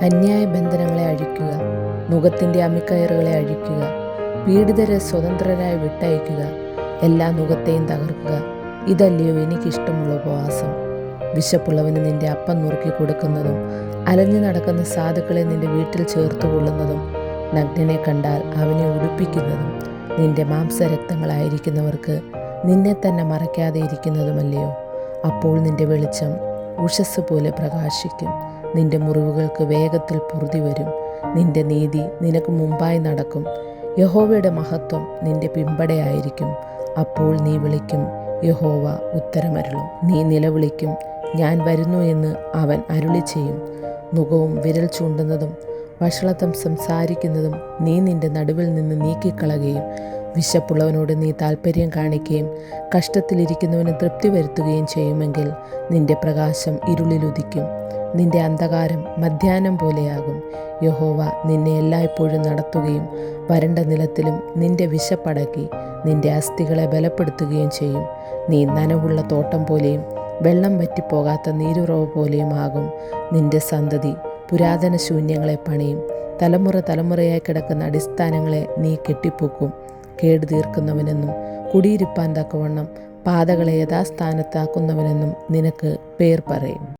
അന്യായ ബന്ധനങ്ങളെ അഴിക്കുക, നുകത്തിൻ്റെ അമിക്കയറുകളെ അഴിക്കുക, പീഡിതരെ സ്വതന്ത്രരായി വിട്ടയക്കുക, എല്ലാ നുകത്തെയും തകർക്കുക. ഇതല്ലയോ എനിക്കിഷ്ടമുള്ള ഉപവാസം. വിശപ്പുള്ളവന് നിന്റെ അപ്പം നുറുക്കി കൊടുക്കുന്നതും അലഞ്ഞു നടക്കുന്ന സാധുക്കളെ നിന്റെ വീട്ടിൽ ചേർത്തുകൊള്ളുന്നതും നഗ്നനെ കണ്ടാൽ അവനെ ഉടുപ്പിക്കുന്നതും നിന്റെ മാംസരക്തങ്ങളായിരിക്കുന്നവർക്ക് നിന്നെ തന്നെ മറയ്ക്കാതെ ഇരിക്കുന്നതുമല്ലയോ? അപ്പോൾ നിന്റെ വെളിച്ചം ഉഷസ് പോലെ പ്രകാശിക്കും, നിന്റെ മുറിവുകൾക്ക് വേഗത്തിൽ പൊറുതി വരും, നിന്റെ നീതി നിനക്ക് മുമ്പായി നടക്കും, യഹോവയുടെ മഹത്വം നിന്റെ പിമ്പടയായിരിക്കും. അപ്പോൾ നീ വിളിക്കും, യഹോവ ഉത്തരമരുളും. നീ നിലവിളിക്കും, ഞാൻ വരുന്നു എന്ന് അവൻ അരുളി ചെയ്യും. നുകവും വിരൽ ചൂണ്ടുന്നതും വഷളത്വം സംസാരിക്കുന്നതും നീ നിന്റെ നടുവിൽ നിന്ന് നീക്കിക്കളയുകയും വിശപ്പുള്ളവനോട് നീ താൽപ്പര്യം കാണിക്കുകയും കഷ്ടത്തിലിരിക്കുന്നവന് തൃപ്തി വരുത്തുകയും ചെയ്യുമെങ്കിൽ നിന്റെ പ്രകാശം ഇരുളിലുദിക്കും, നിന്റെ അന്ധകാരം മധ്യാഹ്നം പോലെയാകും. യഹോവ നിന്നെ എല്ലായ്പ്പോഴും നടത്തുകയും വരണ്ട നിലത്തിലും നിന്റെ വിശപ്പടക്കി നിന്റെ അസ്ഥികളെ ബലപ്പെടുത്തുകയും ചെയ്യും. നീ നനവുള്ള തോട്ടം പോലെയും വെള്ളം വറ്റിപ്പോകാത്ത നീരുറവ് പോലെയും ആകും. നിന്റെ സന്തതി പുരാതന ശൂന്യങ്ങളെ പണിയും, തലമുറ തലമുറയായി കിടക്കുന്ന അടിസ്ഥാനങ്ങളെ നീ കെട്ടിപ്പൊക്കും. കേടു തീർക്കുന്നവനെന്നും കുടിയിരിപ്പാൻ തക്കവണ്ണം പാതകളെ യഥാസ്ഥാനത്താക്കുന്നവനെന്നും നിനക്ക് പേർ പറയും.